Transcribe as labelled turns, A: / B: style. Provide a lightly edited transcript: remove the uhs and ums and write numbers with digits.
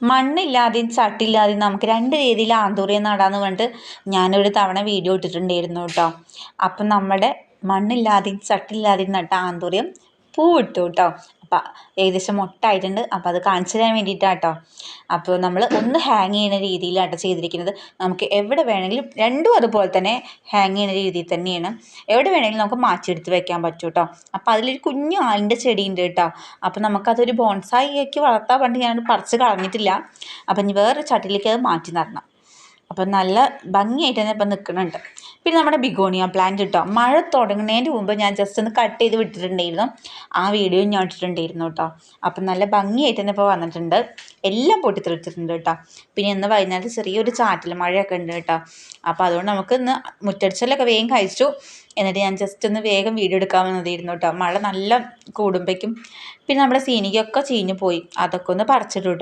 A: മണ്ണില്ലാതെയും ചട്ടിയില്ലാതെയും നമുക്ക് രണ്ട് രീതിയിൽ ആന്തൂറിയം നടാന്ന് പറഞ്ഞിട്ട് ഞാനൊരു തവണ വീഡിയോ ഇട്ടിട്ടുണ്ടായിരുന്നു കേട്ടോ. അപ്പം നമ്മുടെ മണ്ണില്ലാതെയും ചട്ടിയില്ലാതെയും നട്ട ആന്തൂറിയം പൂവിട്ടു കേട്ടോ. അപ്പം ഏകദേശം മൊട്ടായിട്ടുണ്ട്. അപ്പം അത് കാണിച്ചു തരാൻ വേണ്ടിയിട്ടാണ് കേട്ടോ. അപ്പോൾ നമ്മൾ ഒന്ന് ഹാങ് ചെയ്യുന്ന രീതിയിലാണ് ചെയ്തിരിക്കുന്നത്. നമുക്ക് എവിടെ വേണമെങ്കിലും രണ്ടും അതുപോലെ തന്നെ ഹാങ് ചെയ്യുന്ന രീതിയിൽ തന്നെയാണ്. എവിടെ വേണമെങ്കിലും നമുക്ക് മാറ്റിയെടുത്ത് വെക്കാൻ പറ്റും കേട്ടോ. അപ്പം അതിലൊരു കുഞ്ഞു ആലിൻ്റെ ചെടി ഉണ്ട് കേട്ടോ. അപ്പം നമുക്കതൊരു ബോൺസായിക്ക് വളർത്താൻ വേണ്ടി ഞാനത് പറിച്ച് കളഞ്ഞിട്ടില്ല. അപ്പം ഇനി വേറൊരു ചട്ടിയിലേക്ക് അത് മാറ്റി നടണം. അപ്പം നല്ല ഭംഗിയായിട്ട് തന്നെ ഇപ്പം നിൽക്കുന്നുണ്ട്. പിന്നെ നമ്മുടെ ബിഗോണിയ പ്ലാന്റ് കേട്ടോ, മഴ തുടങ്ങുന്നതിൻ്റെ മുമ്പ് ഞാൻ ജസ്റ്റ് ഒന്ന് കട്ട് ചെയ്ത് വിട്ടിട്ടുണ്ടായിരുന്നു. ആ വീഡിയോ ഞാൻ ഇട്ടിട്ടുണ്ടായിരുന്നു കേട്ടോ. അപ്പം നല്ല ഭംഗിയായിട്ട് തന്നെ ഇപ്പോൾ വന്നിട്ടുണ്ട്. എല്ലാം പൊട്ടിത്തെറിച്ചിട്ടുണ്ട് കേട്ടോ. പിന്നെ ഇന്ന് വൈകുന്നേരത്ത് ചെറിയൊരു ചാറ്റൽ മഴയൊക്കെ ഉണ്ട് കേട്ടോ. അപ്പോൾ അതുകൊണ്ട് നമുക്ക് ഇന്ന് മുറ്റടിച്ചലൊക്കെ വേഗം കഴിച്ചു. എന്നിട്ട് ഞാൻ ജസ്റ്റ് ഒന്ന് വേഗം വീഡിയോ എടുക്കാൻ വന്നതായിരുന്നു കേട്ടോ. മഴ നല്ല കൂടുമ്പോഴേക്കും പിന്നെ നമ്മുടെ സീനിക്കൊക്കെ ചീഞ്ഞു പോയി. അതൊക്കെ ഒന്ന് പറിച്ചിട്ടു.